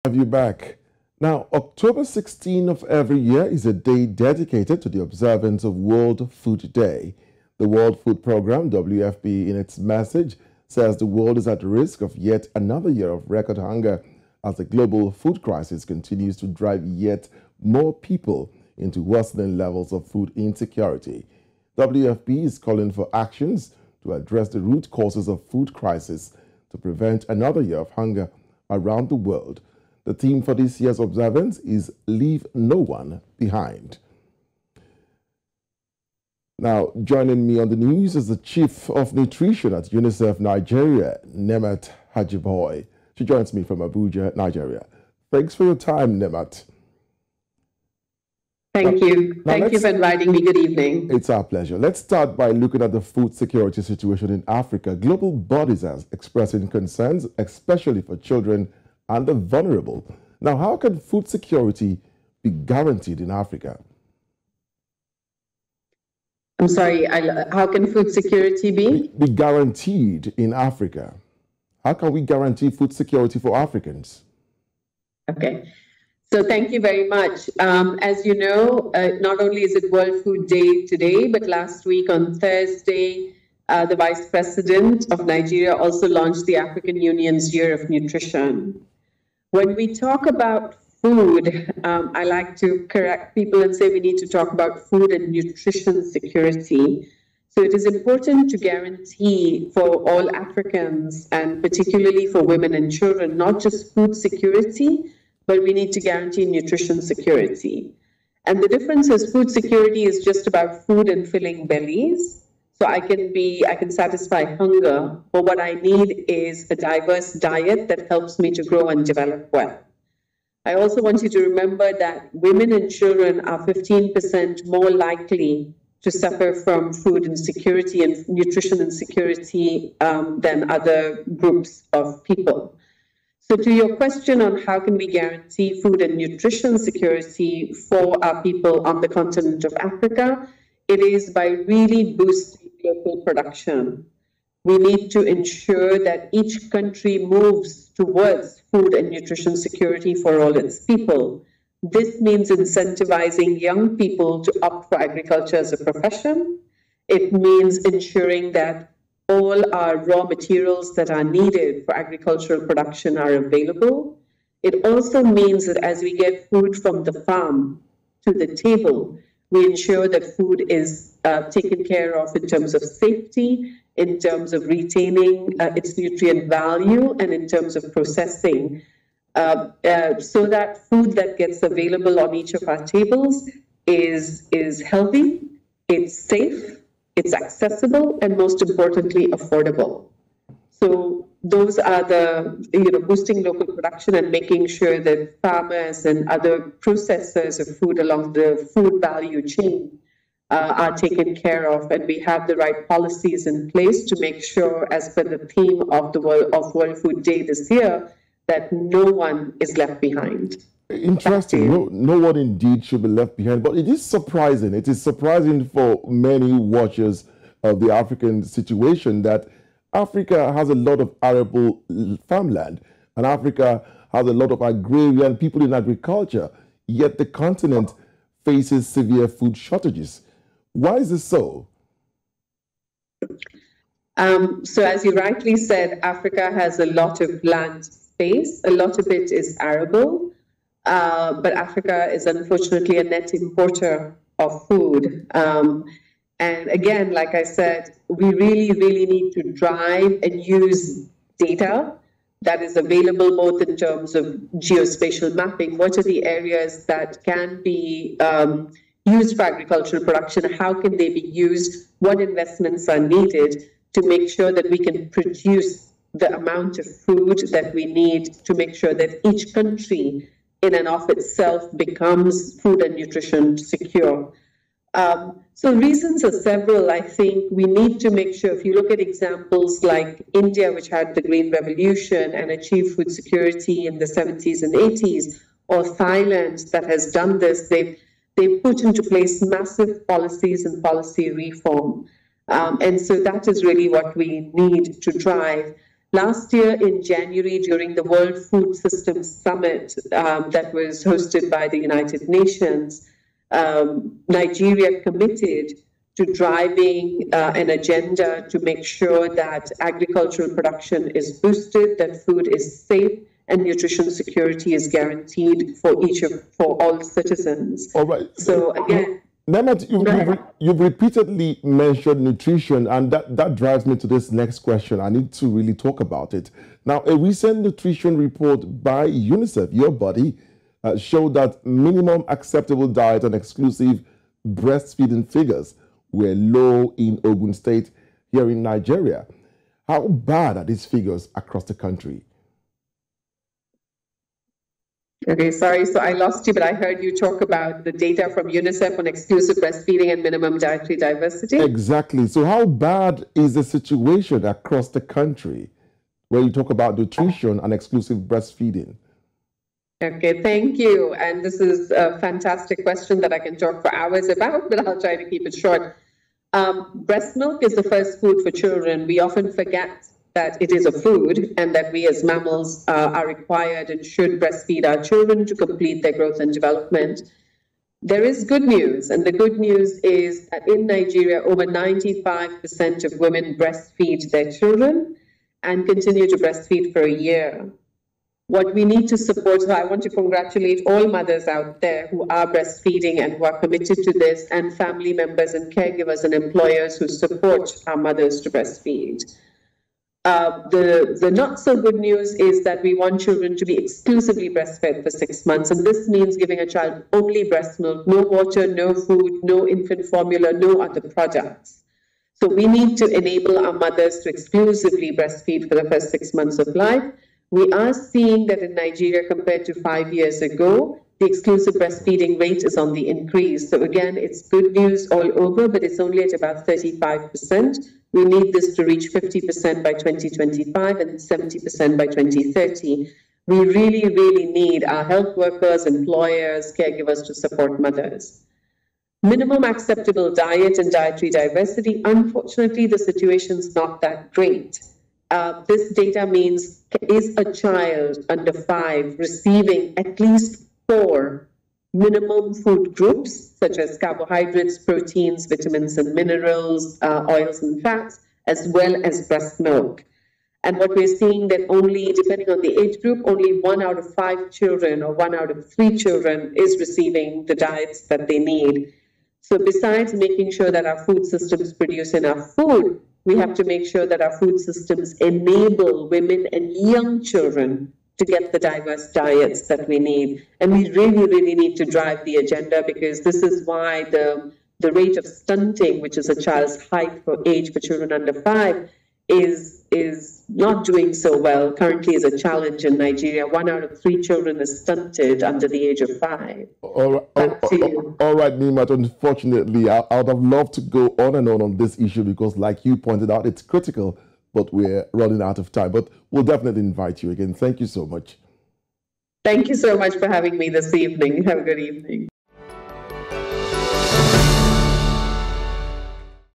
Have you back. Now, October 16 of every year is a day dedicated to the observance of World Food Day. The World Food Programme, WFP, in its message, says the world is at risk of yet another year of record hunger as the global food crisis continues to drive yet more people into worsening levels of food insecurity. WFP is calling for actions to address the root causes of food crisis to prevent another year of hunger around the world. The theme for this year's observance is Leave No One Behind. Now, joining me on the news is the Chief of Nutrition at UNICEF Nigeria, Nemat Hajeebhoy. She joins me from Abuja, Nigeria. Thanks for your time, Nemat. Thank you. Thank you for inviting me. Good evening. It's our pleasure. Let's start by looking at the food security situation in Africa. Global bodies are expressing concerns, especially for children and the vulnerable. Now, how can food security be guaranteed in Africa? I'm sorry, how can food security be guaranteed in Africa? How can we guarantee food security for Africans? Okay, so thank you very much. As you know, not only is it World Food Day today, but last week on Thursday, the Vice President of Nigeria also launched the African Union's Year of Nutrition. When we talk about food, I like to correct people and say we need to talk about food and nutrition security. So it is important to guarantee for all Africans, and particularly for women and children, not just food security, but we need to guarantee nutrition security. And the difference is food security is just about food and filling bellies. So I can satisfy hunger, but what I need is a diverse diet that helps me to grow and develop well. I also want you to remember that women and children are 15% more likely to suffer from food insecurity and nutrition insecurity than other groups of people. So to your question on how can we guarantee food and nutrition security for our people on the continent of Africa, it is by really boosting local production. We need to ensure that each country moves towards food and nutrition security for all its people. This means incentivizing young people to opt for agriculture as a profession. It means ensuring that all our raw materials that are needed for agricultural production are available. It also means that as we get food from the farm to the table, we ensure that food is taken care of in terms of safety, in terms of retaining its nutrient value, and in terms of processing, so that food that gets available on each of our tables is healthy, it's safe, it's accessible, and most importantly, affordable. So those are the, boosting local production and making sure that farmers and other processors of food along the food value chain are taken care of, and we have the right policies in place to make sure, as per the theme of the World Food Day this year, that no one is left behind. Interesting. No one indeed should be left behind, but it is surprising. It is surprising for many watchers of the African situation that Africa has a lot of arable farmland, and Africa has a lot of agrarian people in agriculture, yet the continent faces severe food shortages. Why is this so? So as you rightly said, Africa has a lot of land space. A lot of it is arable, but Africa is unfortunately a net importer of food. And again, like I said, we really need to drive and use data that is available both in terms of geospatial mapping. What are the areas that can be used for agricultural production? How can they be used? What investments are needed to make sure that we can produce the amount of food that we need to make sure that each country in and of itself becomes food and nutrition secure? So reasons are several. I think we need to make sure, if you look at examples like India, which had the Green Revolution and achieved food security in the 70s and 80s, or Thailand that has done this, they've put into place massive policies and policy reform. And so that is really what we need to drive. Last year in January, during the World Food Systems Summit that was hosted by the United Nations, Nigeria committed to driving an agenda to make sure that agricultural production is boosted, that food is safe, and nutrition security is guaranteed for all citizens. All right. So again, Nemat, you've repeatedly mentioned nutrition, and that drives me to this next question. I need to really talk about it. Now, a recent nutrition report by UNICEF, your body, showed that minimum acceptable diet and exclusive breastfeeding figures were low in Ogun State here in Nigeria. How bad are these figures across the country? Okay, sorry, so I lost you, but I heard you talk about the data from UNICEF on exclusive breastfeeding and minimum dietary diversity. Exactly. So how bad is the situation across the country where you talk about nutrition and exclusive breastfeeding? Okay, thank you. And this is a fantastic question that I can talk for hours about, but I'll try to keep it short. Breast milk is the first food for children. We often forget that it is a food and that we as mammals are required and should breastfeed our children to complete their growth and development. There is good news, and the good news is that in Nigeria, over 95% of women breastfeed their children and continue to breastfeed for a year. What we need to support, so I want to congratulate all mothers out there who are breastfeeding and who are committed to this, and family members and caregivers and employers who support our mothers to breastfeed. The not so good news is that we want children to be exclusively breastfed for 6 months, and this means giving a child only breast milk, no water, no food, no infant formula, no other products. So we need to enable our mothers to exclusively breastfeed for the first 6 months of life. We are seeing that in Nigeria, compared to 5 years ago, the exclusive breastfeeding rate is on the increase. So again, it's good news all over, but it's only at about 35%. We need this to reach 50% by 2025 and 70% by 2030. We really, really need our health workers, employers, caregivers to support mothers. Minimum acceptable diet and dietary diversity, unfortunately, the situation's not that great. This data means, is a child under 5 receiving at least 4 minimum food groups, such as carbohydrates, proteins, vitamins and minerals, oils and fats, as well as breast milk. And what we're seeing that only, depending on the age group, only 1 out of 5 children or 1 out of 3 children is receiving the diets that they need. So besides making sure that our food systems produce enough food, we have to make sure that our food systems enable women and young children to get the diverse diets that we need. And we really, really need to drive the agenda, because this is why the rate of stunting, which is a child's height for age for children under 5, is not doing so well. Currently is a challenge in Nigeria. 1 out of 3 children is stunted under the age of 5. All right, Nemat, unfortunately, I would have loved to go on and on this issue, because like you pointed out, it's critical, but we're running out of time. But we'll definitely invite you again. Thank you so much. Thank you so much for having me this evening. Have a good evening.